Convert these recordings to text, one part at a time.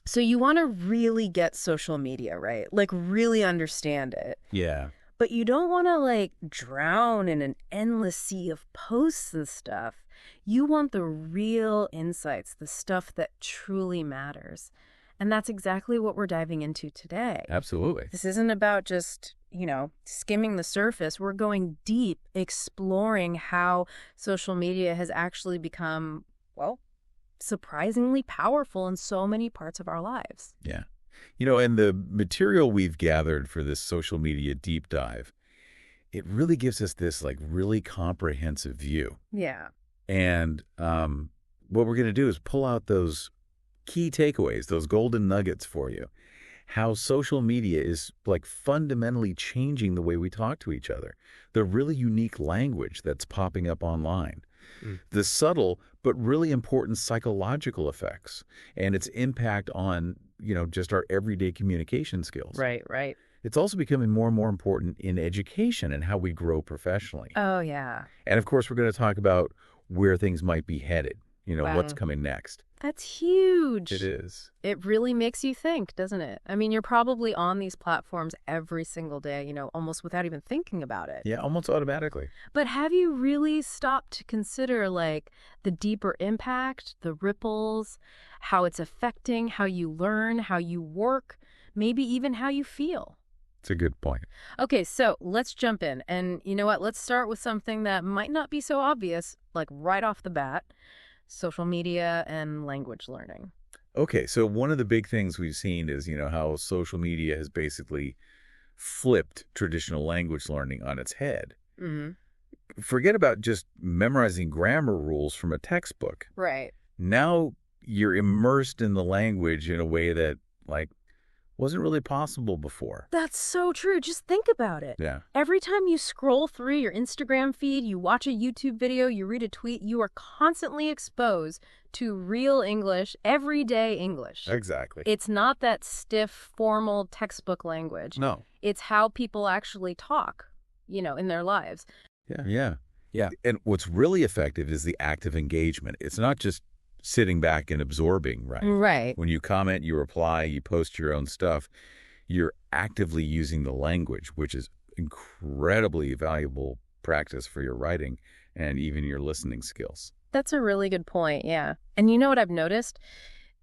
So you want to really get social media, right? Like really understand it. Yeah. But you don't want to like drown in an endless sea of posts and stuff. You want the real insights, the stuff that truly matters. And that's exactly what we're diving into today. Absolutely. This isn't about just, skimming the surface. We're going deep, exploring how social media has actually become, well, surprisingly powerful in so many parts of our lives. Yeah. And the material we've gathered for this social media deep dive, it really gives us this like really comprehensive view. Yeah. And what we're going to do is pull out those key takeaways, those golden nuggets for you. How social media is like fundamentally changing the way we talk to each other. The really unique language that's popping up online. The subtle but really important psychological effects and its impact on, just our everyday communication skills. Right. It's also becoming more and more important in education and how we grow professionally. Oh, yeah. And of course, we're going to talk about where things might be headed, Wow. What's coming next. That's huge. It is. It really makes you think, doesn't it? I mean, you're probably on these platforms every single day, almost without even thinking about it. Yeah, almost automatically. But have you really stopped to consider, like, the deeper impact, the ripples, how it's affecting how you learn, how you work, maybe even how you feel? It's a good point. Okay, so let's jump in. And you know what? Let's start with something that might not be so obvious, like right off the bat. Social media and language learning. Okay, so one of the big things we've seen is, how social media has basically flipped traditional language learning on its head. Mm-hmm. Forget about just memorizing grammar rules from a textbook. Right. Now you're immersed in the language in a way that, wasn't really possible before. That's so true. Just think about it. Yeah. Every time you scroll through your Instagram feed, you watch a YouTube video, you read a tweet, you are constantly exposed to real English, everyday English. Exactly. It's not that stiff, formal textbook language. No. It's how people actually talk, in their lives. Yeah. And what's really effective is the active engagement. It's not just sitting back and absorbing, right? Right. When you comment, you reply, you post your own stuff, you're actively using the language, which is incredibly valuable practice for your writing and even your listening skills. That's a really good point, yeah. And you know what I've noticed?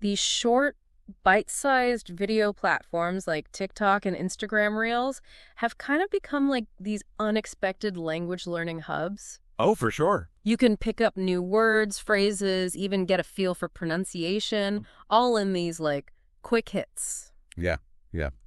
These short, bite-sized video platforms like TikTok and Instagram Reels have kind of become like these unexpected language learning hubs. Oh, for sure. You can pick up new words, phrases, even get a feel for pronunciation, all in these like quick hits. Yeah.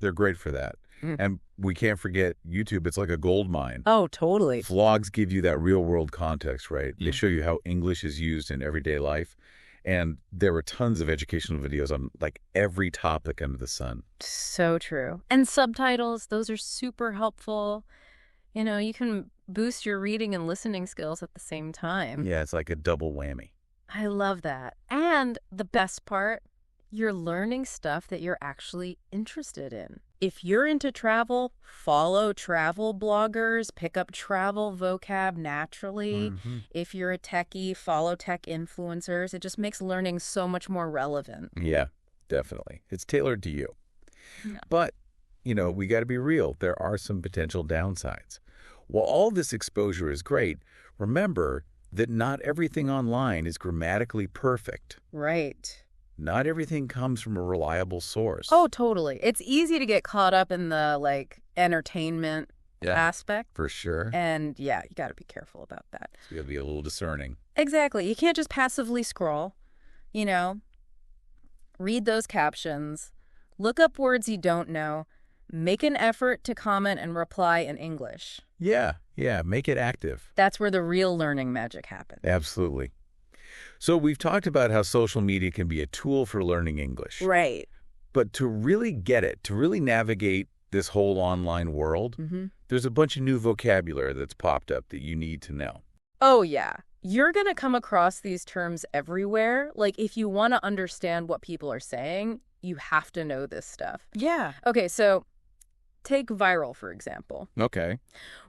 They're great for that. And we can't forget YouTube. It's like a gold mine. Oh, totally. Vlogs give you that real world context, right? They show you how English is used in everyday life. And there were tons of educational videos on like every topic under the sun. So true. And subtitles, those are super helpful. You can boost your reading and listening skills at the same time. Yeah, it's like a double whammy. I love that. And the best part, you're learning stuff that you're actually interested in. If you're into travel, follow travel bloggers, pick up travel vocab naturally. Mm-hmm. If you're a techie, follow tech influencers. It just makes learning so much more relevant. Yeah, definitely. It's tailored to you. Yeah. But, we got to be real. There are some potential downsides. While all this exposure is great, remember that not everything online is grammatically perfect. Right. Not everything comes from a reliable source. Oh, totally. It's easy to get caught up in the, entertainment aspect. For sure. And, yeah, you got to be careful about that. So you got to be a little discerning. Exactly. You can't just passively scroll, Read those captions. Look up words you don't know. Make an effort to comment and reply in English. Yeah. Make it active. That's where the real learning magic happens. Absolutely. So we've talked about how social media can be a tool for learning English. Right. But to really get it, to really navigate this whole online world, there's a bunch of new vocabulary that's popped up that you need to know. Oh, yeah. You're going to come across these terms everywhere. Like, if you want to understand what people are saying, you have to know this stuff. Yeah. Okay, so take viral, for example. Okay.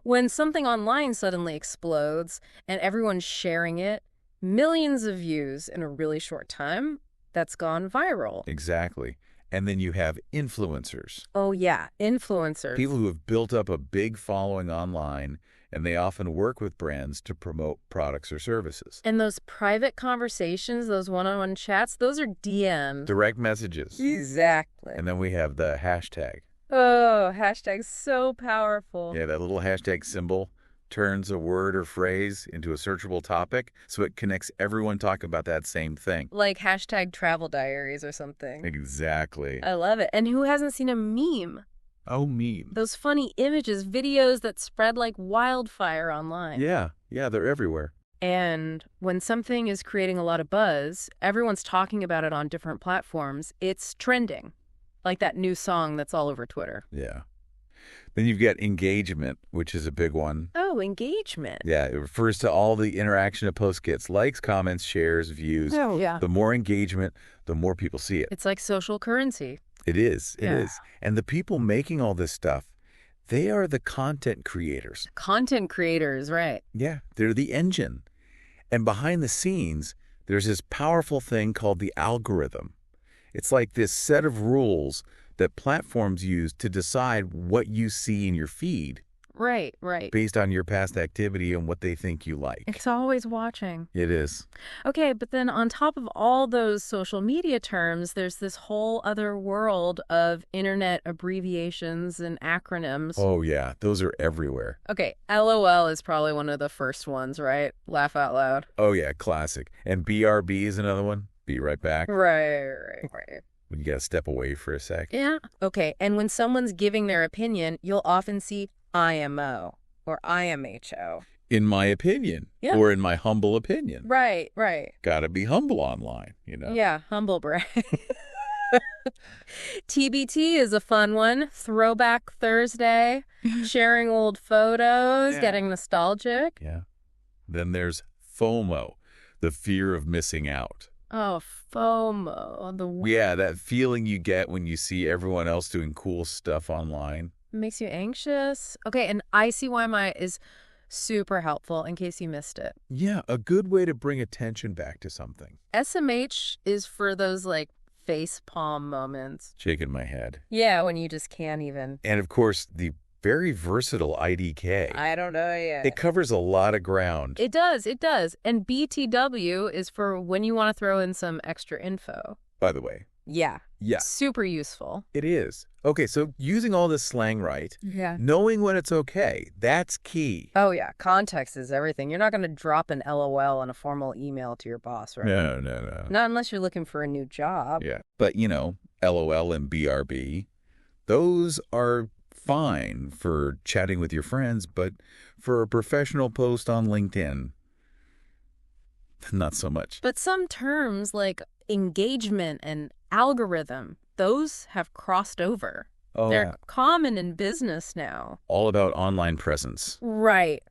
When something online suddenly explodes and everyone's sharing it, millions of views in a really short time. That's gone viral. Exactly. And then you have influencers. Oh, yeah, influencers. People who have built up a big following online, and they often work with brands to promote products or services. And those private conversations, those one-on-one chats, those are DMs. Direct messages. Exactly. And then we have the hashtag. Oh, hashtag's so powerful. Yeah, that little hashtag symbol turns a word or phrase into a searchable topic, so it connects everyone talking about that same thing. Like hashtag travel diaries or something. Exactly. I love it. And who hasn't seen a meme? Oh, meme. Those funny images, videos that spread like wildfire online. Yeah, they're everywhere. And when something is creating a lot of buzz, everyone's talking about it on different platforms. It's trending. Like that new song that's all over Twitter. Yeah. Then you've got engagement, which is a big one. Oh, engagement. Yeah, it refers to all the interaction a post gets. Likes, comments, shares, views. Oh, yeah. The more engagement, the more people see it. It's like social currency. It is. It Yeah. is. And the people making all this stuff, they are the content creators. Content creators, right. Yeah, they're the engine. And behind the scenes, there's this powerful thing called the algorithm. It's like this set of rules that platforms use to decide what you see in your feed Right. based on your past activity and what they think you like. It's always watching. It is. Okay, but then on top of all those social media terms, there's this whole other world of internet abbreviations and acronyms. Oh, yeah. Those are everywhere. Okay, LOL is probably one of the first ones, right? Laugh out loud. Oh, yeah. Classic. And BRB is another one. Be right back. Right. When you got to step away for a sec. Yeah. Okay, and when someone's giving their opinion, you'll often see IMO or IMHO. In my opinion. Yeah. Or in my humble opinion. Right. Gotta be humble online, Yeah, humble brag. TBT is a fun one. Throwback Thursday, sharing old photos, Yeah. getting nostalgic. Yeah. Then there's FOMO, the fear of missing out. Oh, FOMO. Yeah, that feeling you get when you see everyone else doing cool stuff online. Makes you anxious. Okay, and ICYMI is super helpful in case you missed it. Yeah, a good way to bring attention back to something. SMH is for those like face palm moments. Shaking my head. Yeah, when you just can't even. And of course, the very versatile IDK. I don't know yet. It covers a lot of ground. It does. And BTW is for when you want to throw in some extra info. By the way. Yeah. Yeah. Super useful. It is. Okay, so using all this slang right, Yeah. knowing when it's okay, that's key. Oh, yeah. Context is everything. You're not going to drop an LOL in a formal email to your boss, right? No. Not unless you're looking for a new job. Yeah. But, LOL and BRB, those are fine for chatting with your friends, but for a professional post on LinkedIn, not so much. But some terms like engagement and algorithm, those have crossed over. Oh, They're common in business now. all about online presence. Right.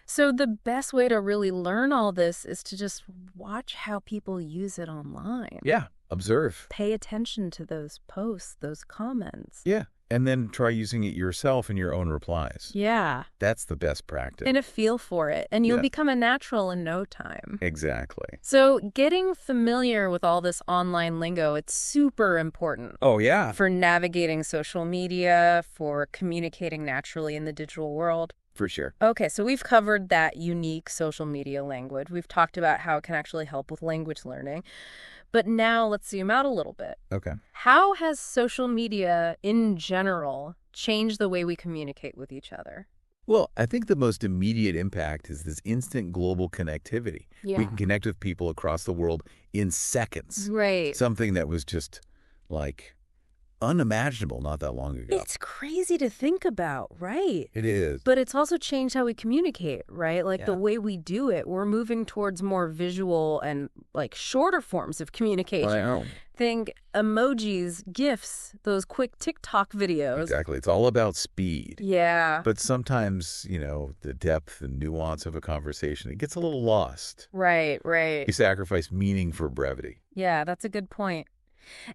So the best way to really learn all this is to just watch how people use it online. Yeah. Observe. Pay attention to those posts, those comments. Yeah. And then try using it yourself in your own replies. Yeah. That's the best practice. And a feel for it. And you'll Yeah. become a natural in no time. Exactly. So getting familiar with all this online lingo, it's super important. Oh, yeah. For navigating social media, for communicating naturally in the digital world. For sure. Okay, so we've covered that unique social media language. We've talked about how it can actually help with language learning. But now let's zoom out a little bit. Okay. How has social media in general changed the way we communicate with each other? Well, I think the most immediate impact is this instant global connectivity. Yeah. We can connect with people across the world in seconds. Right. Something that was just like unimaginable not that long ago. It's crazy to think about, right? It is. But it's also changed how we communicate, right? Like the Yeah. way we do it. We're moving towards more visual and like shorter forms of communication. I know. Think emojis, GIFs, those quick TikTok videos. Exactly. It's all about speed. Yeah. But sometimes, the depth and nuance of a conversation, it gets a little lost. Right. You sacrifice meaning for brevity. Yeah, that's a good point.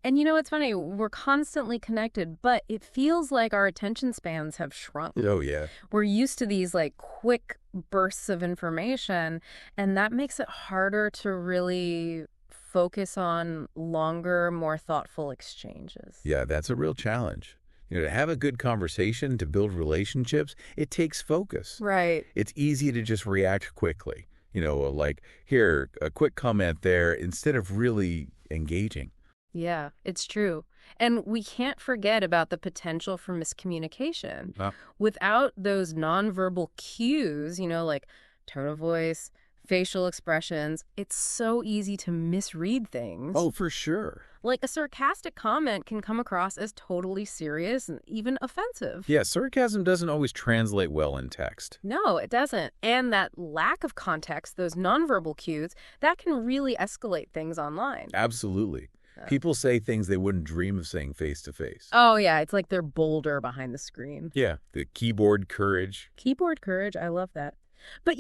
And it's funny, we're constantly connected, but it feels like our attention spans have shrunk. Oh, yeah. We're used to these like quick bursts of information, and that makes it harder to really focus on longer, more thoughtful exchanges. Yeah, that's a real challenge. To have a good conversation, to build relationships, it takes focus. Right. It's easy to just react quickly. Like, here, a quick comment there, instead of really engaging. Yeah, it's true. And we can't forget about the potential for miscommunication. Without those nonverbal cues, like tone of voice, facial expressions, it's so easy to misread things. Oh, for sure. Like a sarcastic comment can come across as totally serious and even offensive. Yeah, sarcasm doesn't always translate well in text. No, it doesn't. And that lack of context, those nonverbal cues, that can really escalate things online. Absolutely. People say things they wouldn't dream of saying face to face. Oh, yeah. It's like they're bolder behind the screen. Yeah, the keyboard courage. Keyboard courage. I love that. But,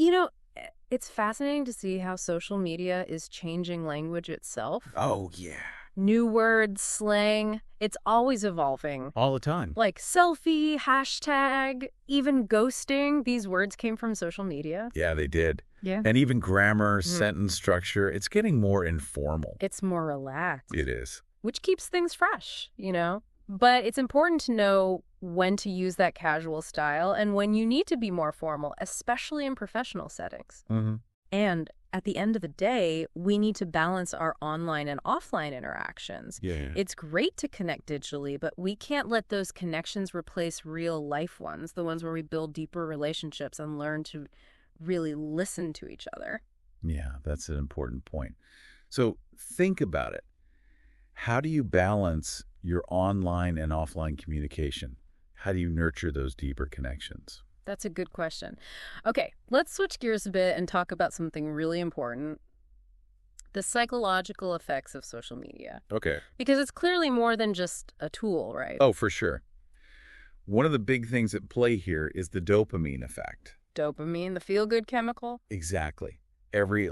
it's fascinating to see how social media is changing language itself. Oh, yeah. New words, slang, it's always evolving. All the time. Like selfie, hashtag, even ghosting. These words came from social media. Yeah, they did. Yeah. And even grammar, sentence structure, it's getting more informal. It's more relaxed. It is. Which keeps things fresh, But it's important to know when to use that casual style and when you need to be more formal, especially in professional settings. Mm-hmm. And at the end of the day, we need to balance our online and offline interactions. Yeah. It's great to connect digitally, but we can't let those connections replace real life ones, the ones where we build deeper relationships and learn to really listen to each other. Yeah, that's an important point. So think about it. How do you balance your online and offline communication? How do you nurture those deeper connections? That's a good question. Okay, let's switch gears a bit and talk about something really important. The psychological effects of social media. Okay. Because it's clearly more than just a tool, right? Oh, for sure. One of the big things at play here is the dopamine effect. Dopamine, the feel-good chemical? Exactly. Every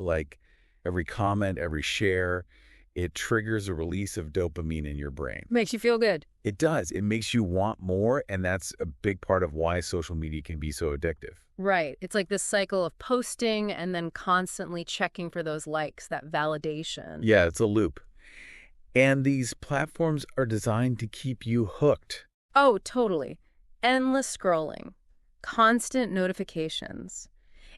comment, every share, it triggers a release of dopamine in your brain. Makes you feel good. It does. It makes you want more, and that's a big part of why social media can be so addictive. Right. It's like this cycle of posting and then constantly checking for those likes, that validation. Yeah, it's a loop. And these platforms are designed to keep you hooked. Oh, totally. Endless scrolling. Constant notifications.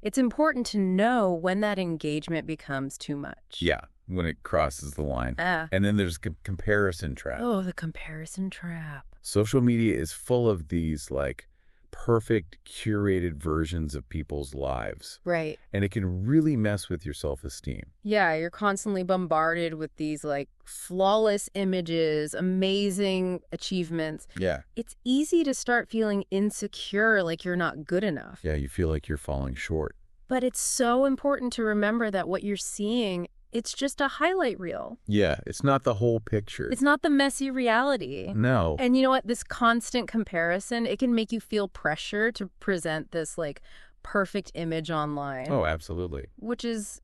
It's important to know when that engagement becomes too much. Yeah, when it crosses the line. And then there's comparison trap. Oh, the comparison trap. Social media is full of these perfect curated versions of people's lives. Right. And it can really mess with your self-esteem. Yeah, you're constantly bombarded with these flawless images, amazing achievements. Yeah. It's easy to start feeling insecure, like you're not good enough. Yeah, you feel like you're falling short. But it's so important to remember that what you're seeing, it's just a highlight reel. Yeah, it's not the whole picture. It's not the messy reality. No. And you know what? This constant comparison, it can make you feel pressure to present this perfect image online. Oh, absolutely. Which is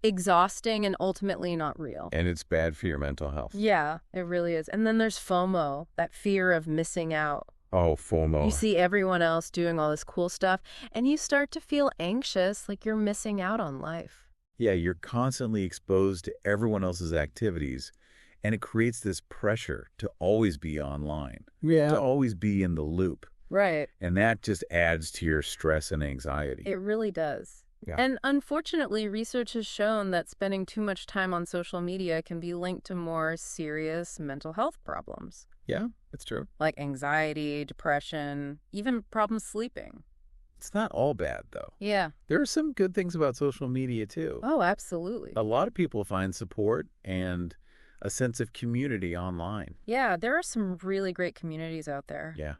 exhausting and ultimately not real. And it's bad for your mental health. Yeah, it really is. And then there's FOMO, that fear of missing out. Oh, FOMO. You see everyone else doing all this cool stuff, and you start to feel anxious, like you're missing out on life. Yeah, you're constantly exposed to everyone else's activities, and it creates this pressure to always be online. Yeah. To always be in the loop. Right. And that just adds to your stress and anxiety. It really does. Yeah. And unfortunately, research has shown that spending too much time on social media can be linked to more serious mental health problems. Yeah, it's true. Like anxiety, depression, even problems sleeping. It's not all bad, though. Yeah. There are some good things about social media, too. Oh, absolutely. A lot of people find support and a sense of community online. Yeah, there are some really great communities out there. Yeah.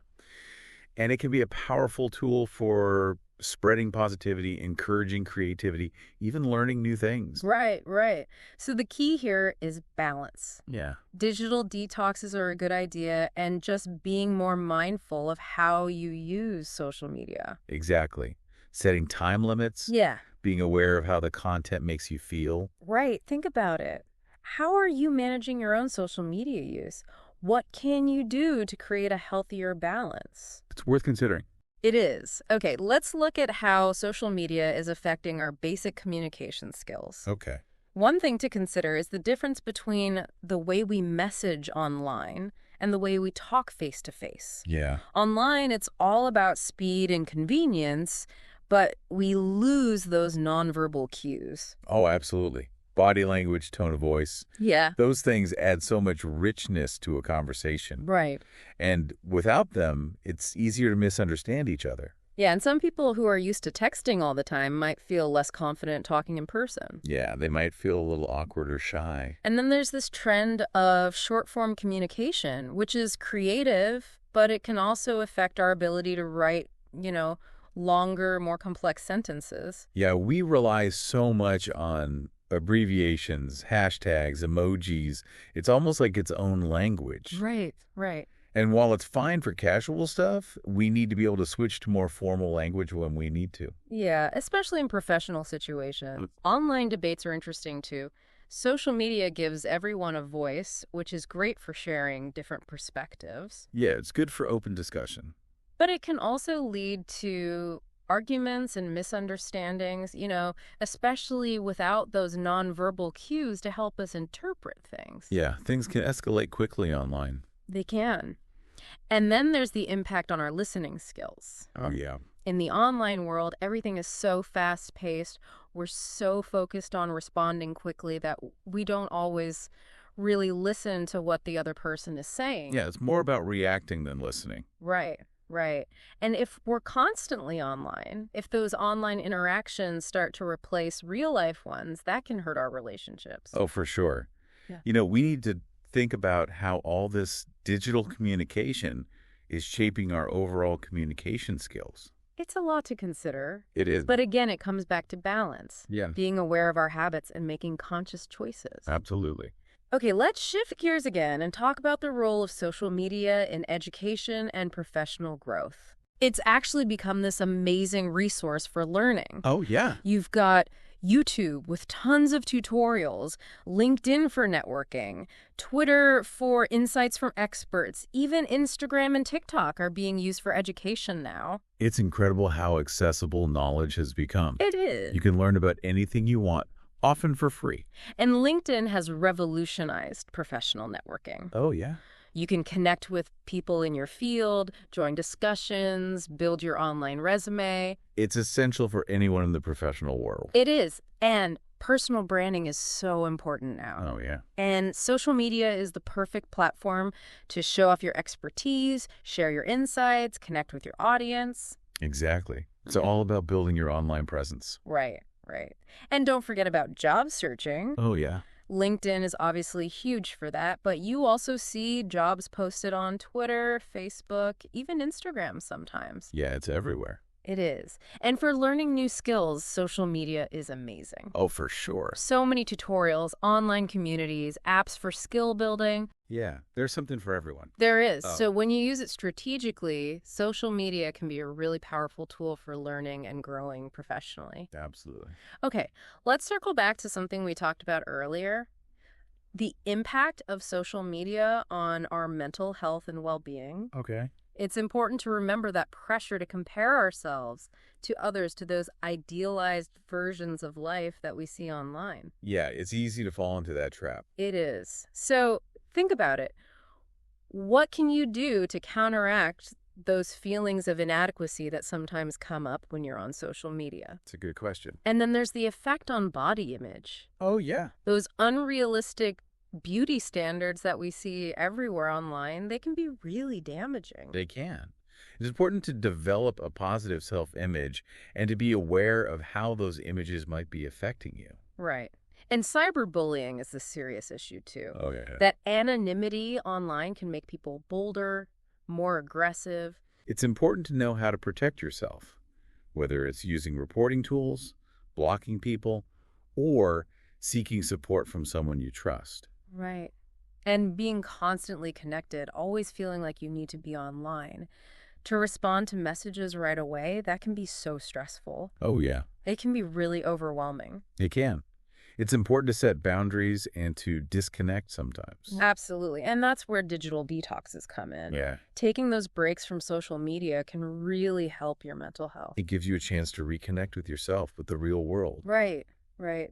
And it can be a powerful tool for spreading positivity, encouraging creativity, even learning new things. Right, right. So the key here is balance. Yeah. Digital detoxes are a good idea, and just being more mindful of how you use social media. Exactly. Setting time limits. Yeah. Being aware of how the content makes you feel. Right. Think about it. How are you managing your own social media use? What can you do to create a healthier balance? It's worth considering. It is. Okay, let's look at how social media is affecting our basic communication skills. Okay. One thing to consider is the difference between the way we message online and the way we talk face-to-face. Yeah. Online, it's all about speed and convenience, but we lose those nonverbal cues. Oh, absolutely. Body language, tone of voice. Yeah. Those things add so much richness to a conversation. Right. And without them, it's easier to misunderstand each other. Yeah, and some people who are used to texting all the time might feel less confident talking in person. Yeah, they might feel a little awkward or shy. And then there's this trend of short-form communication, which is creative, but it can also affect our ability to write, longer, more complex sentences. Yeah, we rely so much on abbreviations, hashtags, emojis. It's almost like its own language. Right, right. And while it's fine for casual stuff, we need to be able to switch to more formal language when we need to. Yeah, especially in professional situations. Online debates are interesting too. Social media gives everyone a voice, which is great for sharing different perspectives. Yeah, it's good for open discussion. But it can also lead to arguments and misunderstandings, especially without those nonverbal cues to help us interpret things. Yeah, things can escalate quickly online. They can. And then there's the impact on our listening skills. Oh, yeah. In the online world, everything is so fast-paced. We're so focused on responding quickly that we don't always really listen to what the other person is saying. Yeah, it's more about reacting than listening. Right, right. And if we're constantly online, if those online interactions start to replace real-life ones, that can hurt our relationships. Oh, for sure. Yeah. We need to think about how all this digital communication is shaping our overall communication skills. It's a lot to consider. It is. But again, it comes back to balance. Yeah. Being aware of our habits and making conscious choices. Absolutely. Okay, let's shift gears again and talk about the role of social media in education and professional growth. It's actually become this amazing resource for learning. Oh, yeah. You've got YouTube with tons of tutorials, LinkedIn for networking, Twitter for insights from experts, even Instagram and TikTok are being used for education now. It's incredible how accessible knowledge has become. It is. You can learn about anything you want, often for free. And LinkedIn has revolutionized professional networking. Oh, yeah. You can connect with people in your field, join discussions, build your online resume. It's essential for anyone in the professional world. It is. And personal branding is so important now. Oh, yeah. And social media is the perfect platform to show off your expertise, share your insights, connect with your audience. Exactly. It's all about building your online presence. Right, right. And don't forget about job searching. Oh, yeah. LinkedIn is obviously huge for that, but you also see jobs posted on Twitter, Facebook, even Instagram sometimes. Yeah, it's everywhere. It is. And for learning new skills, social media is amazing. Oh, for sure. So many tutorials, online communities, apps for skill building. Yeah, there's something for everyone. There is. Oh. So when you use it strategically, social media can be a really powerful tool for learning and growing professionally. Absolutely. Okay, let's circle back to something we talked about earlier. The impact of social media on our mental health and well-being. Okay. It's important to remember that pressure to compare ourselves to others, to those idealized versions of life that we see online. Yeah, it's easy to fall into that trap. It is. So think about it. What can you do to counteract those feelings of inadequacy that sometimes come up when you're on social media? It's a good question. And then there's the effect on body image. Oh, yeah. Those unrealistic beauty standards that we see everywhere online, they can be really damaging. They can. It's important to develop a positive self-image and to be aware of how those images might be affecting you. Right. And cyberbullying is a serious issue, too. Oh, yeah. That anonymity online can make people bolder, more aggressive. It's important to know how to protect yourself, whether it's using reporting tools, blocking people, or seeking support from someone you trust. Right. And being constantly connected, always feeling like you need to be online. To respond to messages right away, that can be so stressful. Oh, yeah. It can be really overwhelming. It can. It's important to set boundaries and to disconnect sometimes. Absolutely. And that's where digital detoxes come in. Yeah. Taking those breaks from social media can really help your mental health. It gives you a chance to reconnect with yourself, with the real world. Right, right.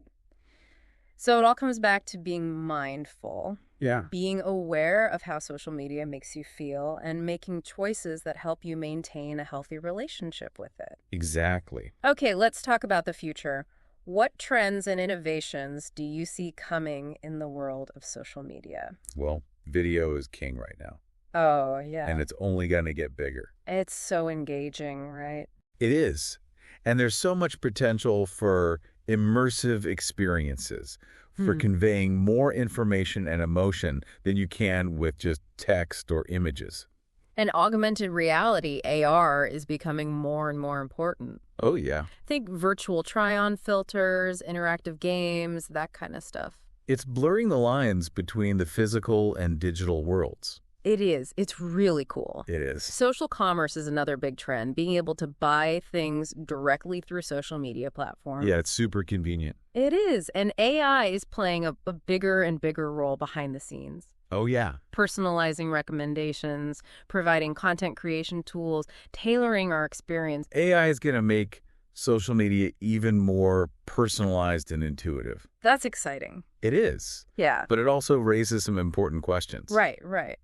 So it all comes back to being mindful. Yeah. Being aware of how social media makes you feel and making choices that help you maintain a healthy relationship with it. Exactly. Okay, let's talk about the future. What trends and innovations do you see coming in the world of social media? Well, video is king right now. Oh, yeah. And it's only going to get bigger. It's so engaging, right? It is. And there's so much potential for immersive experiences, for conveying more information and emotion than you can with just text or images. And augmented reality, AR, is becoming more and more important. Oh, yeah. Think virtual try-on filters, interactive games, that kind of stuff. It's blurring the lines between the physical and digital worlds. It is. It's really cool. It is. Social commerce is another big trend, being able to buy things directly through social media platforms. Yeah, it's super convenient. It is. And AI is playing a bigger and bigger role behind the scenes. Oh, yeah. Personalizing recommendations, providing content creation tools, tailoring our experience. AI is going to make social media even more personalized and intuitive. That's exciting. It is. Yeah. But it also raises some important questions. Right, right.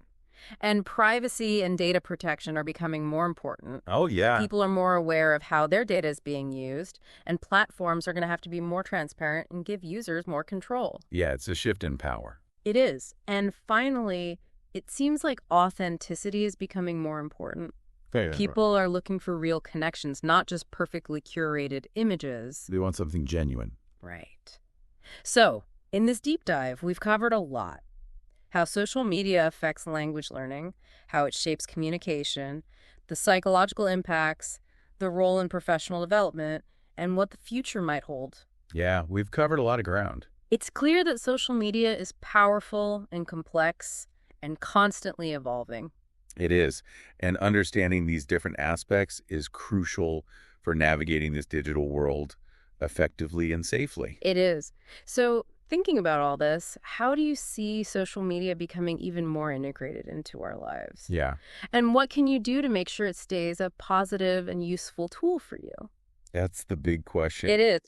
And privacy and data protection are becoming more important. Oh, yeah. People are more aware of how their data is being used, and platforms are going to have to be more transparent and give users more control. Yeah, it's a shift in power. It is. And finally, it seems like authenticity is becoming more important. People are looking for real connections, not just perfectly curated images. They want something genuine. Right. So, in this deep dive, we've covered a lot. How social media affects language learning, how it shapes communication, the psychological impacts, the role in professional development, and what the future might hold. Yeah, we've covered a lot of ground. It's clear that social media is powerful and complex and constantly evolving. It is. And understanding these different aspects is crucial for navigating this digital world effectively and safely. It is. So, thinking about all this, how do you see social media becoming even more integrated into our lives? Yeah. And what can you do to make sure it stays a positive and useful tool for you? That's the big question. It is.